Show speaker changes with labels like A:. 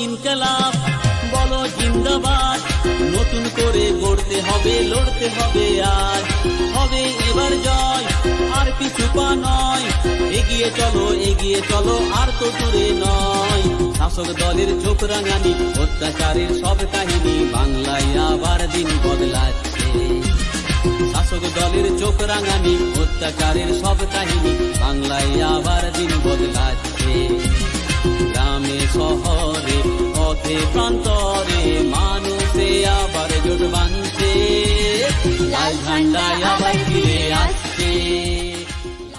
A: ইনকলাব, বলো জিন্দাবাদ। নতুন করে গড়তে হবে, লড়তে হবে আজ, হবে এবার জয়, আর পিছু পা নয়। এগিয়ে চলো আর তো দূরে নয়। শাসক দলের চোখ রাঙানি, অত্যাচারের সব কাহিনী, বাংলায় আবার দিন বদলাচ্ছে। শাসক দলের চোখ রাঙানি, অত্যাচারের সব কাহিনী, বাংলায় আবার দিন বদলাচ্ছে। গ্রামে শহরে পথে প্রান্তরে মানুষে আবার জোট বাঁধছে, লাল ঝান্ডা আবার ফিরে আসছে।